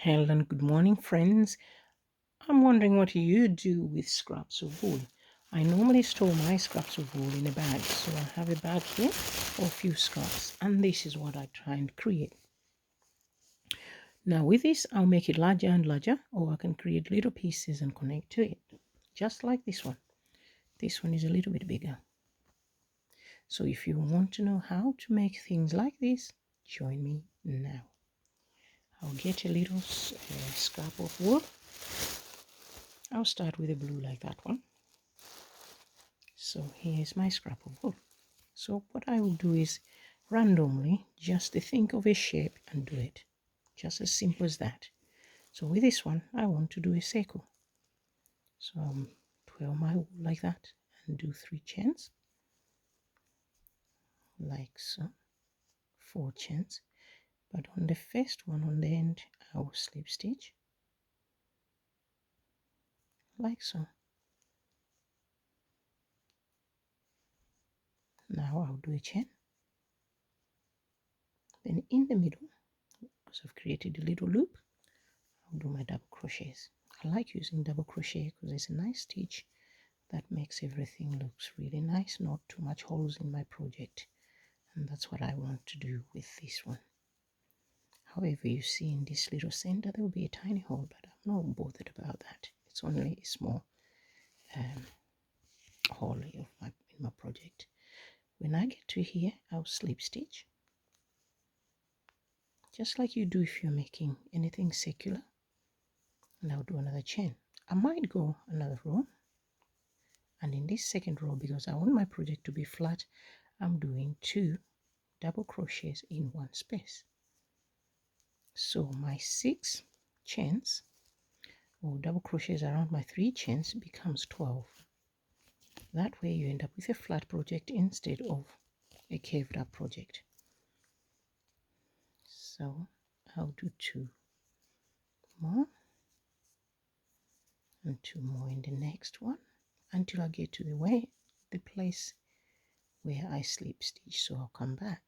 Hello and good morning, friends. I'm wondering what you do with scraps of wool. I normally store my scraps of wool in a bag, so I have a bag here or a few scraps, and this is what I try and create. Now with this, I'll make it larger and larger, or I can create little pieces and connect to it, just like this one. This one is a little bit bigger. So if you want to know how to make things like this, join me now. I'll get a little scrap of wool. I'll start with a blue like that one. So here's my scrap of wool. So what I will do is randomly just think of a shape and do it. Just as simple as that. So with this one, I want to do a circle. So I'll twirl my wool like that and do 3 chains. Like so. 4 chains. But on the first one on the end, I will slip stitch. Like so. Now I'll do a chain. Then in the middle, because I've created a little loop, I'll do my double crochets. I like using double crochet because it's a nice stitch that makes everything looks really nice, not too much holes in my project, and that's what I want to do with this one. However, you see in this little center there will be a tiny hole, but I'm not bothered about that. It's only a small hole in my project. When I get to here, I'll slip stitch, just like you do if you're making anything circular, and I'll do another chain. I might go another row, and in this second row, because I want my project to be flat, I'm doing 2 double crochets in one space. So my 6 chains or double crochets around my 3 chains becomes 12. That way you end up with a flat project instead of a curved up project. So I'll do 2 more and 2 more in the next one until I get to the place where I slip stitch. So I'll come back.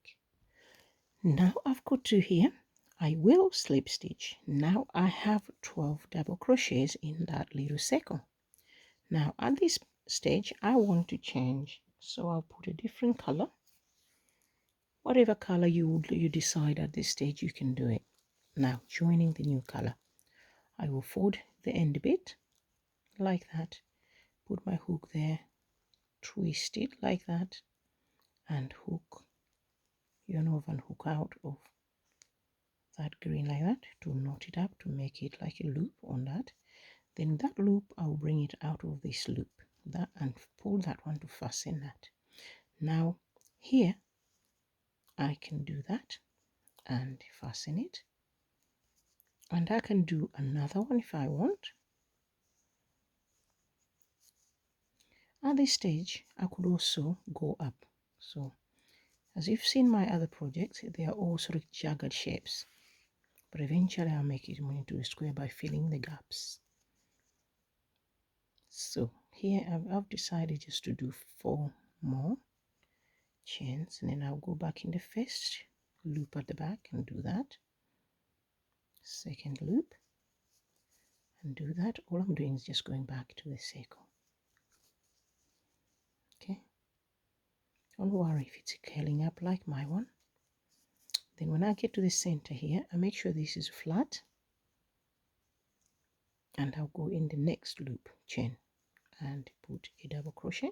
Now I've got to here, I will slip stitch. Now I have 12 double crochets in that little circle. Now at this stage I want to change, so I'll put a different color. Whatever color you decide at this stage, you can do it. Now joining the new color, I will fold the end bit like that, put my hook there, twist it like that, and hook yarn over and hook out of that green like that to knot it up to make it like a loop on that. Then that loop I'll bring it out of this loop that and pull that one to fasten that. Now here I can do that and fasten it, and I can do another one if I want. At this stage I could also go up. So as you've seen my other projects, they are all sort of jagged shapes, but eventually I'll make it more into a square by filling the gaps. So here I've decided just to do 4 more chains, and then I'll go back in the first loop at the back and do that. Second loop and do that. All I'm doing is just going back to the circle. Okay, don't worry if it's curling up like my one. Then when I get to the center here, I make sure this is flat, and I'll go in the next loop chain and put a double crochet,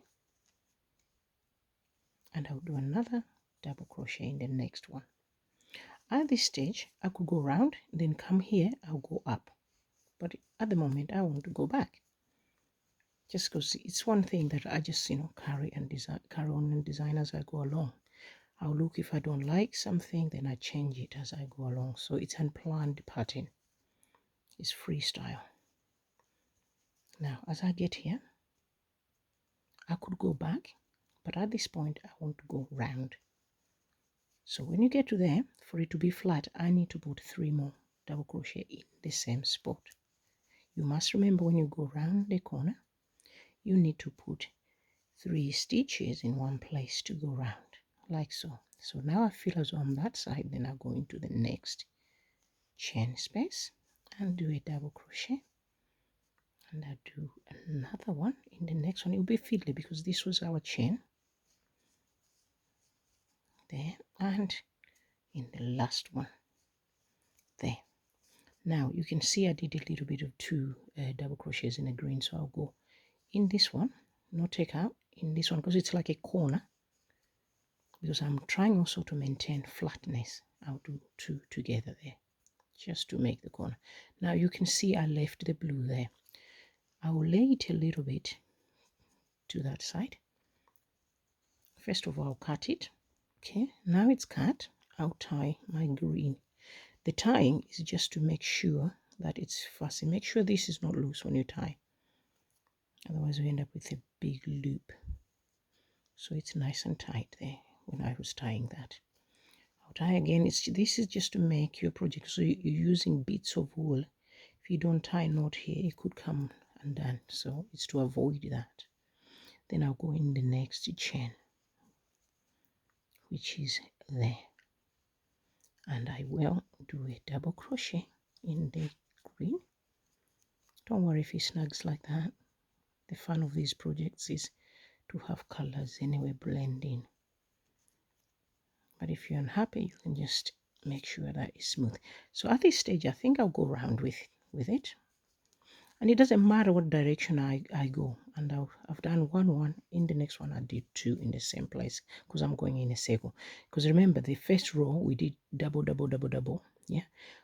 and I'll do another double crochet in the next one. At this stage I could go round, then come here, I'll go up, but at the moment I want to go back, just because it's one thing that I just carry on and design as I go along. I'll look, if I don't like something, then I change it as I go along. So it's unplanned pattern, it's freestyle. Now as I get here, I could go back, but at this point I want to go round. So when you get to there, for it to be flat, I need to put 3 more double crochet in the same spot. You must remember, when you go round the corner, you need to put 3 stitches in one place to go round, like so. So now I feel as though on that side, then I go into the next chain space and do a double crochet, and I'll do another one in the next one. It will be fiddly because this was our chain there, and in the last one there. Now you can see I did a little bit of two double crochets in the green, so I'll go in this one, not take out in this one because it's like a corner, because I'm trying also to maintain flatness. I'll do two together there just to make the corner. Now you can see I left the blue there. I'll lay it a little bit to that side. First of all, I'll cut it. Okay, now it's cut. I'll tie my green. The tying is just to make sure that it's fussy. Make sure this is not loose when you tie. Otherwise we end up with a big loop. So it's nice and tight there when I was tying that. I'll tie again. This is just to make your project. So you're using bits of wool. If you don't tie a knot here, it could come undone. So it's to avoid that. Then I'll go in the next chain, which is there, and I will do a double crochet in the green. Don't worry if it snags like that. The fun of these projects is to have colors anyway blend in. But if you're unhappy, you can just make sure that it's smooth. So at this stage, I think I'll go around with it. And it doesn't matter what direction I go. And I've done one. In the next one, I did two in the same place because I'm going in a circle. Because remember, the first row, we did double, double, double, double. Yeah.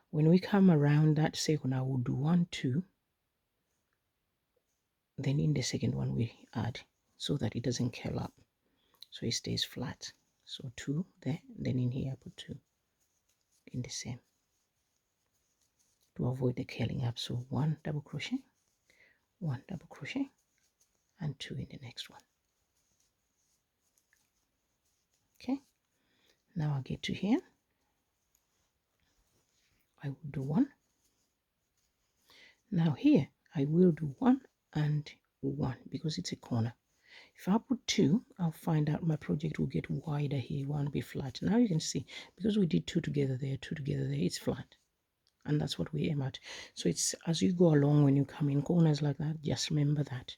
When we come around that circle, now we'll do 1, 2. Then in the second one, we add so that it doesn't curl up. So it stays flat. So 2 there. Then in here, I put 2 in the same, to avoid the curling up. So 1 double crochet, 1 double crochet, and 2 in the next one. Okay, now I get to here, I will do 1. Now here I will do 1 and 1 because it's a corner. If I put 2, I'll find out my project will get wider here, it won't be flat. Now you can see, because we did 2 together there, 2 together there, it's flat. And that's what we aim at. So it's as you go along, when you come in corners like that, just remember that.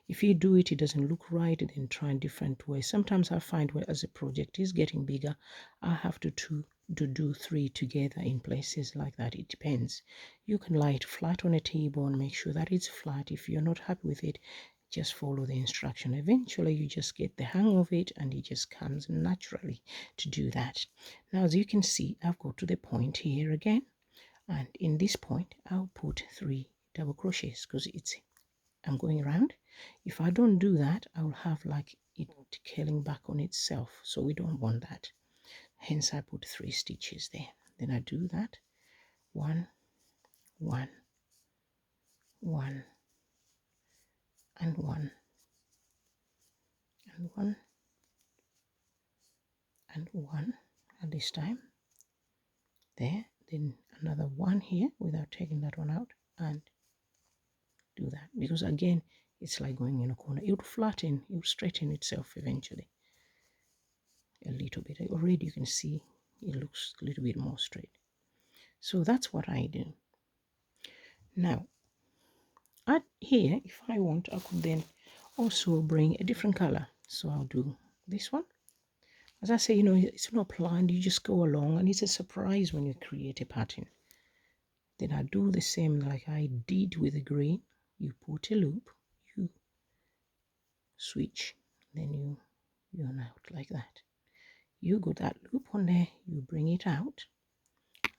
If you do it, it doesn't look right, then try a different way. Sometimes I find where as a project is getting bigger, I have to do 3 together in places like that. It depends. You can lie it flat on a table and make sure that it's flat. If you're not happy with it, just follow the instruction. Eventually you just get the hang of it and it just comes naturally to do that. Now as you can see, I've got to the point here again. And in this point I'll put 3 double crochets because I'm going around. If I don't do that, I'll have like it curling back on itself, so we don't want that. Hence I put 3 stitches there. Then I do that 1, 1, 1, and 1, and 1, and 1 at this time there. Then another 1 here without taking that one out, and do that, because again it's like going in a corner. It would flatten, it would straighten itself eventually a little bit. Already you can see it looks a little bit more straight. So that's what I do. Now here, if I want, I could then also bring a different color. So I'll do this one. As I say, it's not planned, you just go along, and it's a surprise when you create a pattern. Then I do the same like I did with the green. You put a loop, you switch, then you yarn out like that. You got that loop on there, you bring it out,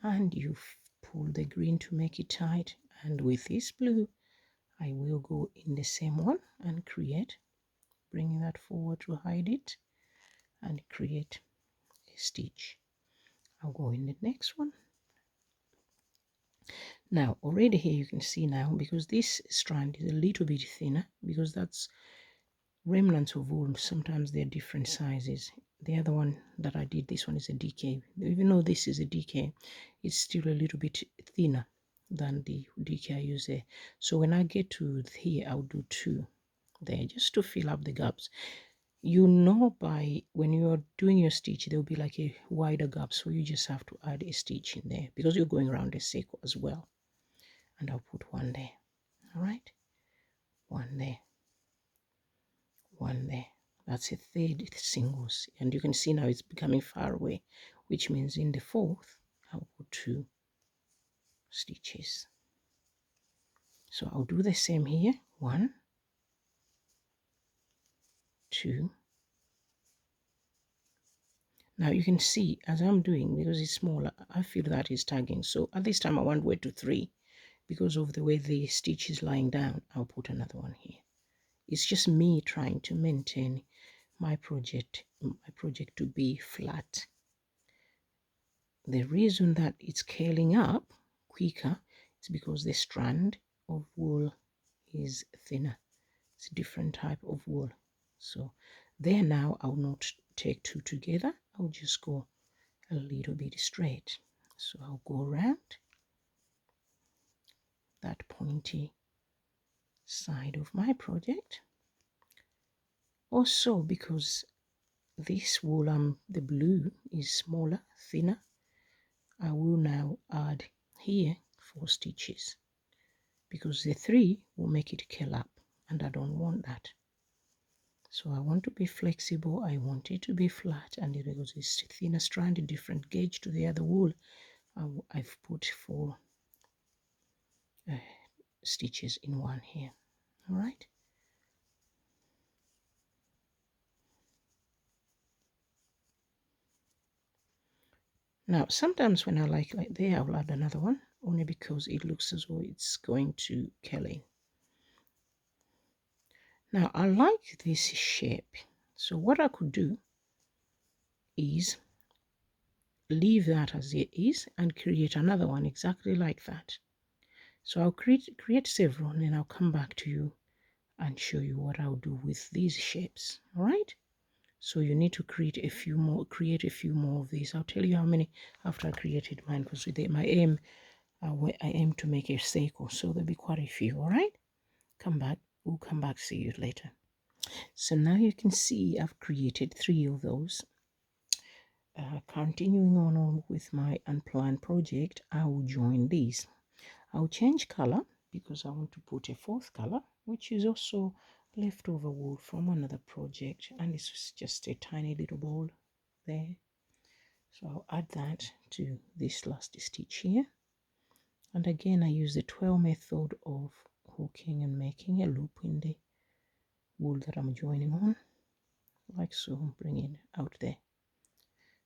and you pull the green to make it tight. And with this blue, I will go in the same one and create, bringing that forward to hide it, and create a stitch. I'll go in the next one. Now already here you can see now, because this strand is a little bit thinner, because that's remnants of wool, sometimes they're different sizes. The other one that I did, this one is a DK. Even though this is a DK, it's still a little bit thinner than the DK I use there. So when I get to here, I'll do 2 there just to fill up the gaps. By when you're doing your stitch, there'll be like a wider gap, so you just have to add a stitch in there because you're going around a circle as well. and I'll put one there. All right, one there, one there. That's a third singles, and you can see now it's becoming far away, which means in the fourth I'll put 2 stitches. So I'll do the same here. 1, 2. Now you can see as I'm doing, because it's smaller, I feel that it's tagging. So at this time I want to wait to 3 because of the way the stitch is lying down. I'll put another one here. It's just me trying to maintain my project to be flat. The reason that it's curling up quicker is because the strand of wool is thinner. It's a different type of wool. So there now I'll not take 2 together. I'll just go a little bit straight. So I'll go around that pointy side of my project. Also, because this wool, the blue is smaller, thinner, I will now add here 4 stitches because the 3 will make it curl up, and I don't want that. So I want to be flexible, I want it to be flat, and because it's thinner strand, a different gauge to the other wool, I've put 4 stitches in one here. All right. Now sometimes when I like there, I'll add another one only because it looks as though it's going to curl in. Now I like this shape, so what I could do is leave that as it is and create another one exactly like that. So I'll create several, and then I'll come back to you and show you what I'll do with these shapes. All right, so you need to create a few more of these. I'll tell you how many after I created mine, because my aim I aim to make a circle, so there'll be quite a few. All right, come back, we'll come back, see you later. So now you can see I've created 3 of those. Continuing on with my unplanned project, I will join these. I'll change color because I want to put a 4th color, which is also leftover wool from another project, and it's just a tiny little ball there. So I'll add that to this last stitch here, and again I use the 12 method of hooking and making a loop in the wool that I'm joining on, like so, bring it out there.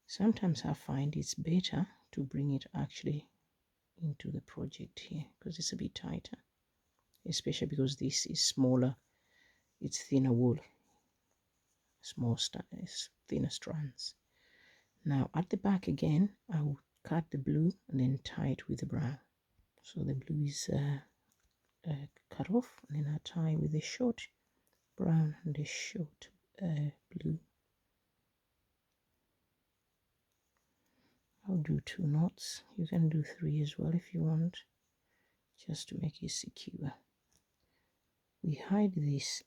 Sometimes I find it's better to bring it actually into the project here because it's a bit tighter, especially because this is smaller, it's thinner wool, thinner strands. Now at the back again, I will cut the blue and then tie it with the brown. So the blue is cut off, and then I tie with the short brown and the short blue. I'll do 2 knots. You can do 3 as well if you want, just to make it secure. We hide this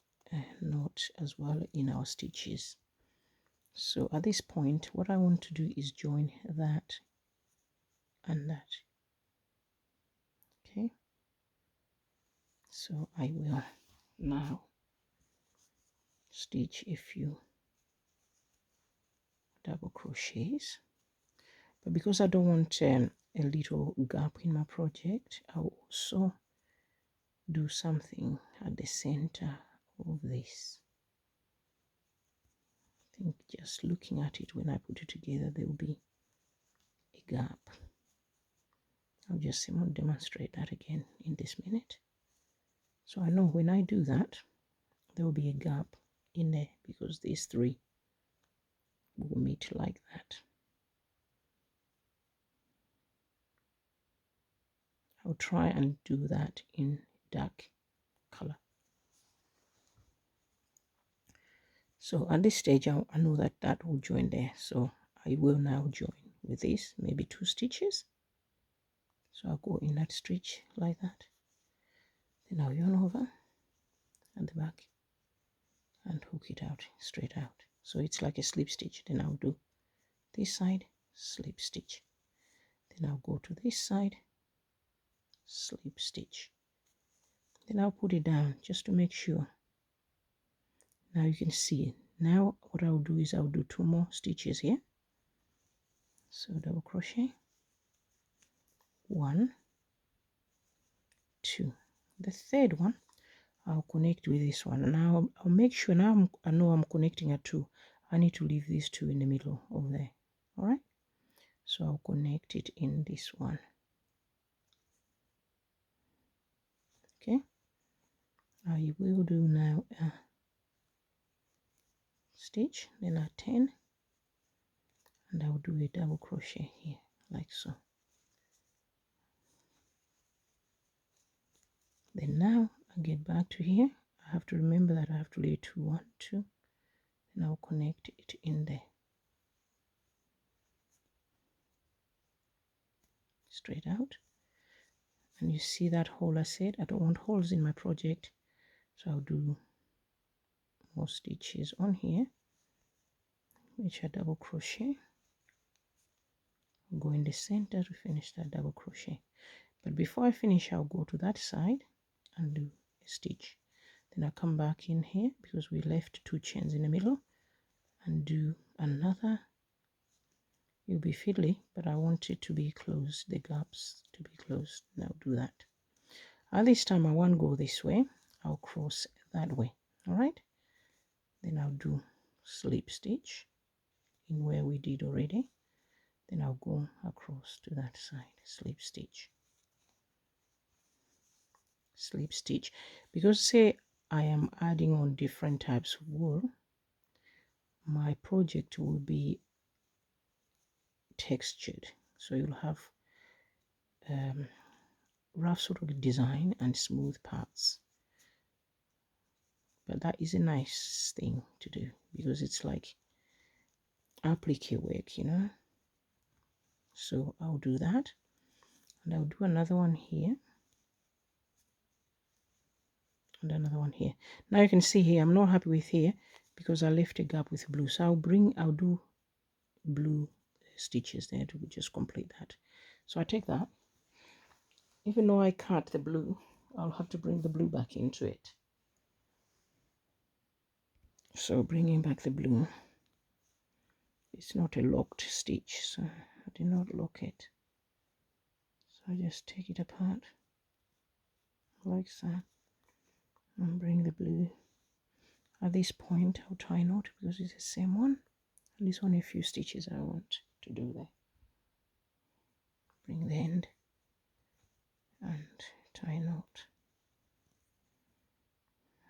knot as well in our stitches. So at this point, what I want to do is join that and that. Okay, so I will now stitch a few double crochets, but because I don't want a little gap in my project, I'll also do something at the center of this. I think just looking at it when I put it together, there will be a gap. I'll just demonstrate that again in this minute. So I know when I do that, there will be a gap in there because these 3 will meet like that. I'll try and do that in dark color. So at this stage, I know that that will join there. So I will now join with this, maybe 2 stitches. So I'll go in that stitch like that. Then I'll yarn over at the back and hook it out, straight out. So it's like a slip stitch. Then I'll do this side, slip stitch. Then I'll go to this side, slip stitch. Then I'll put it down just to make sure. Now you can see. Now what I'll do is I'll do 2 more stitches here. So double crochet, 1, 2. The third one I'll connect with this one. Now I'll make sure, now I know I'm connecting at 2. I need to leave these 2 in the middle over there. All right, so I'll connect it in this one. Okay, I will do now a stitch, then a 10, and I'll do a double crochet here like so. Then now I get back to here. I have to remember that I have to lay 2, 1, 2, and I'll connect it in there straight out. And you see that hole I said I don't want holes in my project, so I'll do more stitches on here, which are double crochet. I'll go in the center to finish that double crochet, but before I finish I'll go to that side and do a stitch. Then I'll come back in here because we left 2 chains in the middle and do another. It'll be fiddly, but I want it to be closed, the gaps to be closed. Now do that. At this time I won't go this way, I'll cross that way. All right, then I'll do slip stitch in where we did already. Then I'll go across to that side, slip stitch, slip stitch. Because say I am adding on different types of wool, my project will be textured, so you'll have rough sort of design and smooth parts. But that is a nice thing to do because it's like applique work, you know. So I'll do that, and I'll do another one here and another one here. Now you can see here I'm not happy with here because I left a gap with blue, so I'll do blue stitches there to just complete that. So I take that. Even though I cut the blue, I'll have to bring the blue back into it. So bringing back the blue, it's not a locked stitch, so I did not lock it. So I just take it apart like that and bring the blue. At this point I'll tie knot because it's the same one, and there's only a few stitches I want to do there. Bring the end and tie knot.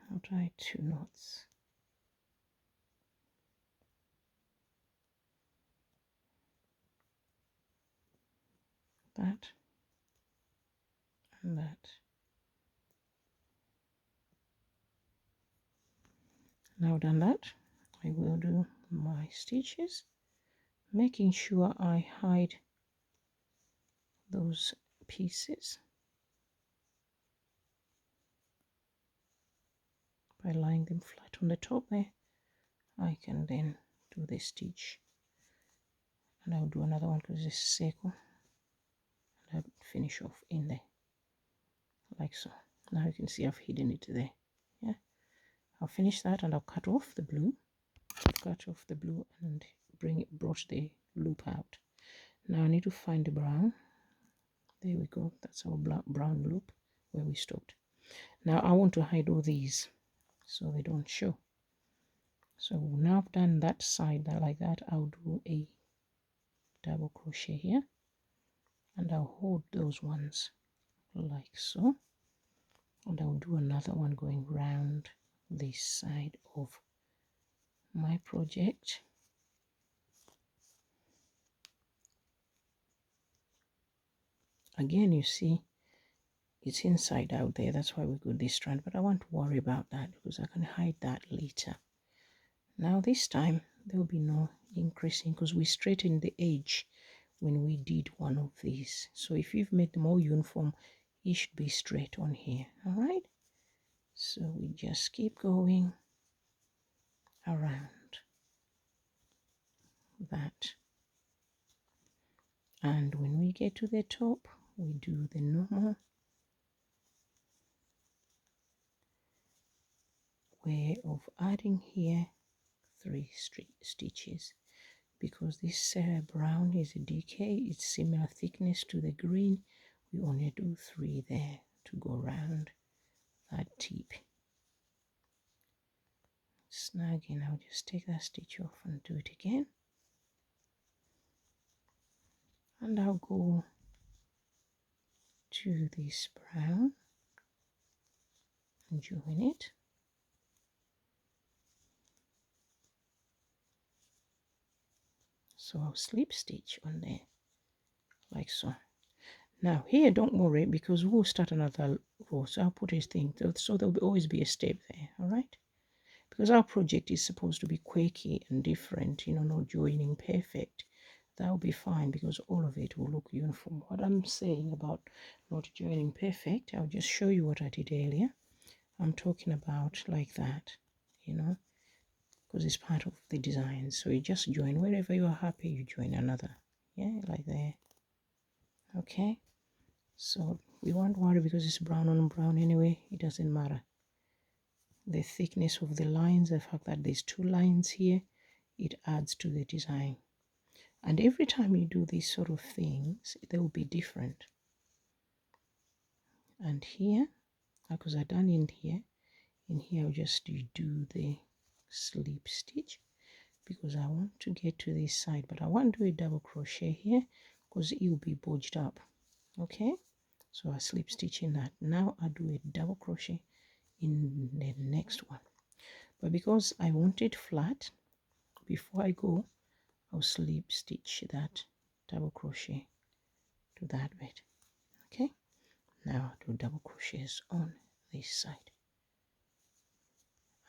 I'll tie 2 knots. That and that. Now done that, I will do my stitches, making sure I hide those pieces by lying them flat on the top there. I can then do the stitch, and I'll do another one because it's a circle, and I'll finish off in there like so. Now you can see I've hidden it there. Yeah, I'll finish that and I'll cut off the blue, and brought the loop out. Now I need to find the brown. There we go, that's our brown loop where we stopped. Now I want to hide all these so they don't show. So now I've done that side like that, I'll do a double crochet here, and I'll hold those ones like so, and I'll do another one going round this side of my project. Again, you see it's inside out there, that's why we got this strand, but I won't worry about that because I can hide that later. Now this time there will be no increasing because we straightened the edge when we did one of these. So if you've made them all uniform, it should be straight on here. All right, so we just keep going around that, and when we get to the top we do the normal way of adding here 3 stitches, because this brown is a decay, it's similar thickness to the green. We only do 3 there to go around that tip. Snagging, I'll just take that stitch off and do it again, and I'll go to this brown and join it. So I'll slip stitch on there like so. Now here, don't worry, because we'll start another row, so I'll put a thing so there'll always be a step there. All right, because our project is supposed to be quirky and different, you know, not joining perfect. That'll be fine because all of it will look uniform. What I'm saying about not joining perfect, I'll just show you what I did earlier. I'm talking about like that, you know, because it's part of the design. So you just join wherever you are happy, you join another, yeah, like there. Okay, so we won't worry because it's brown on brown anyway, it doesn't matter. The thickness of the lines, the fact that there's 2 lines here, it adds to the design. And every time you do these sort of things, they will be different. And here, because I've done in here I'll just do the slip stitch because I want to get to this side, but I want to do a double crochet here because it will be bodged up. Okay, so I slip stitch in that. Now I do a double crochet in the next one, but because I want it flat, before I go, I'll slip stitch that double crochet to that bit. Okay, now I'll do double crochets on this side,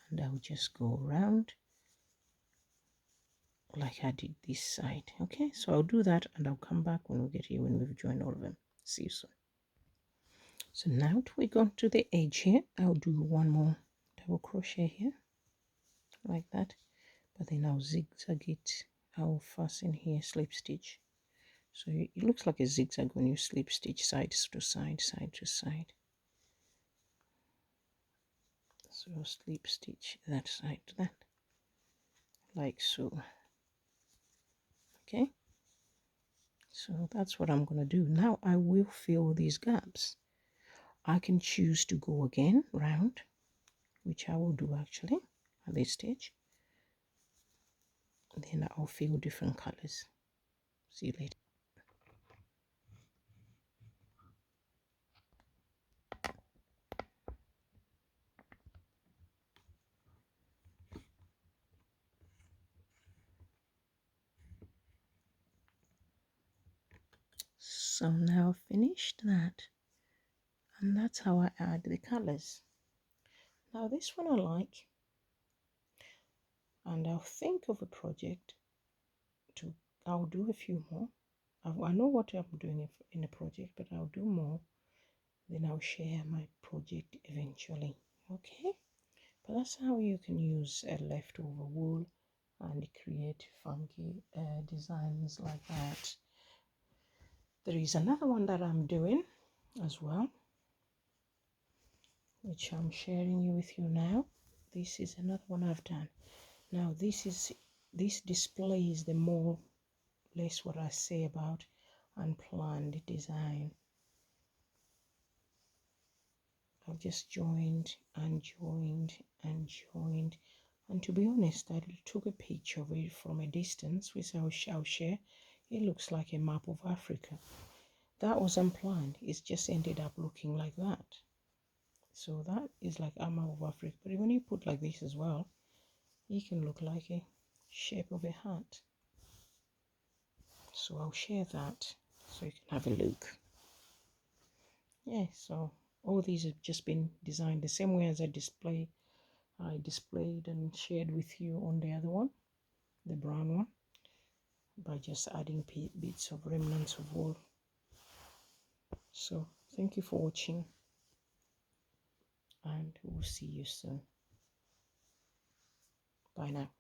and I'll just go around like I did this side. Okay, so I'll do that and I'll come back when we get here, when we've joined all of them. See you soon. So now we go to the edge here, I'll do one more double crochet here like that, but then I'll zigzag it. I'll fasten here, slip stitch, so it looks like a zigzag when you slip stitch side to side, side to side. So slip stitch that side to that, like so. Okay, so that's what I'm gonna do. Now I will fill these gaps. I can choose to go again round, which I will do actually at this stage. Then I'll fill different colors. See you later. So now I've finished that, and that's how I add the colors. Now this one I like, and I'll think of a project to, I'll do a few more. I know what I'm doing in a project, but I'll do more, then I'll share my project eventually. Okay, but that's how you can use a leftover wool and create funky designs like that. There is another one that I'm doing as well, which I'm sharing you with you now. This is another one I've done. Now this displays the more or less what I say about unplanned design. I've just joined and joined and joined, and to be honest, I took a picture of it from a distance, which I'll share. It looks like a map of Africa. That was unplanned, it's just ended up looking like that. So that is like a map of Africa, but when you put like this as well, it can look like a shape of a hat. So I'll share that so you can have a look. Yeah, so all these have just been designed the same way as I displayed and shared with you on the other one, the brown one, by just adding bits of remnants of wool. So thank you for watching, and we'll see you soon. Bye now.